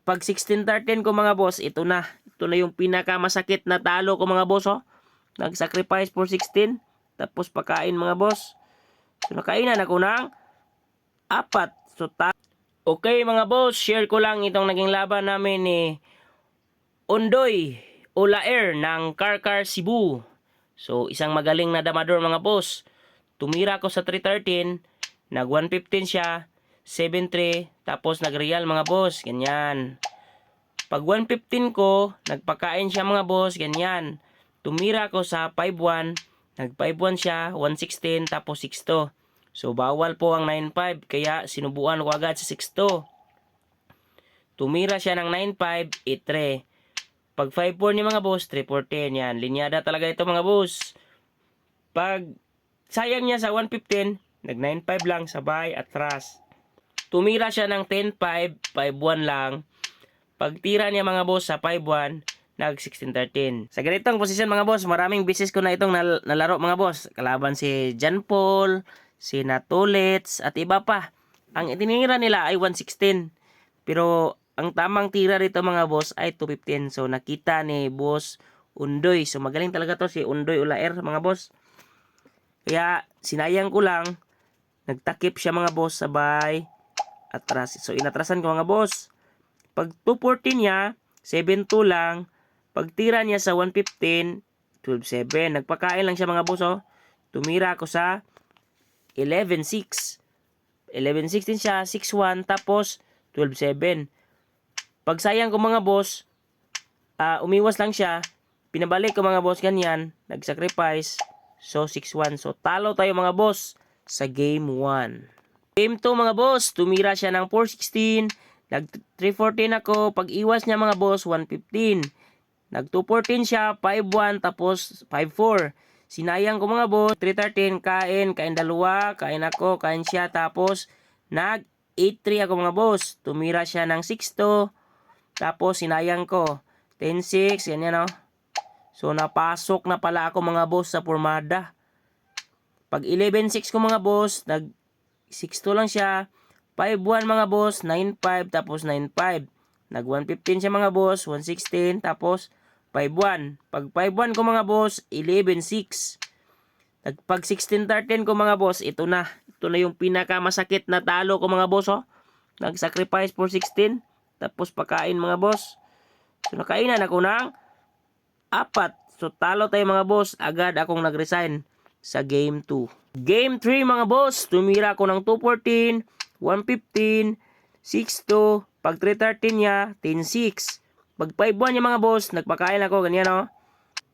Pag 16-13 ko mga boss, ito na. Ito na yung pinakamasakit na talo ko mga boss, oh. Nag-sacrifice for 16. Tapos pakain mga boss. So nakainan ako ng 4. So okay mga boss, share ko lang itong naging laban namin ni Ondoy Olaer ng Karkar Cebu. So isang magaling na damador mga boss. Tumira ko sa 313, nag 115 siya, 7-3, tapos nag-real mga boss, ganyan. Pag 115 ko, nagpakain siya mga boss, ganyan. Tumira ko sa 5-1, nag 5-1 siya, 116, tapos 6-2. So bawal po ang 9-5, kaya sinubuan ko agad sa 6-2. Tumira siya ng 9-5, 8-3. Pag 5-4 niya mga boss, 3-4-10, yan. Linyada talaga ito mga boss. Pag sayang niya sa 115, nag 9-5 lang, sabay, atras. Tumira siya ng 10-5, 5-1 lang. Pagtira niya mga boss sa 5-1, nag 16-13. Sa ganitong posisyon mga boss, maraming beses ko na itong nalaro mga boss. Kalaban si John Paul, si Natolets, at iba pa. Ang itinira nila ay 116. Pero ang tamang tira rito mga boss ay 215. So nakita ni boss Undoy. So magaling talaga to si Undoy Olaer mga boss. Kaya sinayang ko lang. Nagtakip siya mga boss, sabay atras. So inatrasan ko mga boss. Pag 214 niya, 7-2 lang. Pag tira niya sa 115, 12-7. Nagpakain lang siya mga boss, oh. Tumira ako sa 11-6. 11-6 din siya, 6-1, tapos 12-7. Pag sayang ko mga boss, umiwas lang siya. Pinabalik ko mga boss, ganyan. Nag-sacrifice. So 6-1. So talo tayo mga boss sa game 1. Game 2 mga boss, tumira siya ng 416. Nag 314 ako. Pag iwas niya mga boss, 115. Nag 214 siya, 51, tapos 54. Sinayang ko mga boss, 313, kain dalawa, kain ako, kain siya, tapos nag 83 ako mga boss. Tumira siya ng 62, tapos sinayang ko, 10-6, ganyan, oh. So napasok na pala ako mga boss sa pormada. Pag 11-6 ko mga boss, nag 6-2 lang siya. 5-1 mga boss, 9-5, tapos 9-5. Nag 115 siya mga boss, 116, tapos 5-1. Pag 5-1 ko mga boss, 11-6. Pag 16-13 ko mga boss, ito na. Ito na yung pinakamasakit na talo ko mga boss, oh. Nag-sacrifice for 16, tapos pakain mga boss. So nakainan ako ng 4. So talo tayo mga boss, agad akong nag-resign sa game 2. Game 3 mga boss, tumira ko ng 214, 115, 6-2, pag 313 niya, 10-6. Pag 5-1 niya mga boss, nagpakain ako, ganyan, oh.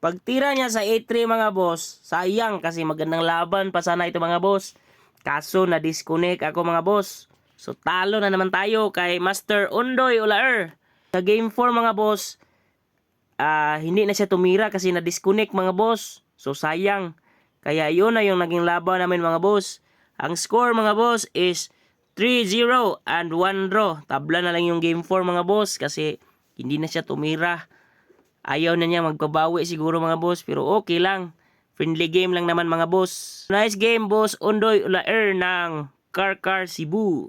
Pag tira niya sa 8-3 mga boss, sayang kasi magandang laban pa sana ito mga boss. Kaso na-disconnect ako mga boss. So talo na naman tayo kay Master Ondoy Olaer. Sa game 4 mga boss, hindi na siya tumira kasi na-disconnect mga boss. So sayang. Kaya yun na yung naging laban namin mga boss. Ang score mga boss is 3-0 and 1 draw. Tabla na lang yung game 4 mga boss kasi hindi na siya tumira. Ayaw na niya magpabawi siguro mga boss, pero okay lang. Friendly game lang naman mga boss. Nice game boss Ondoy Olaer ng Karkar Cebu.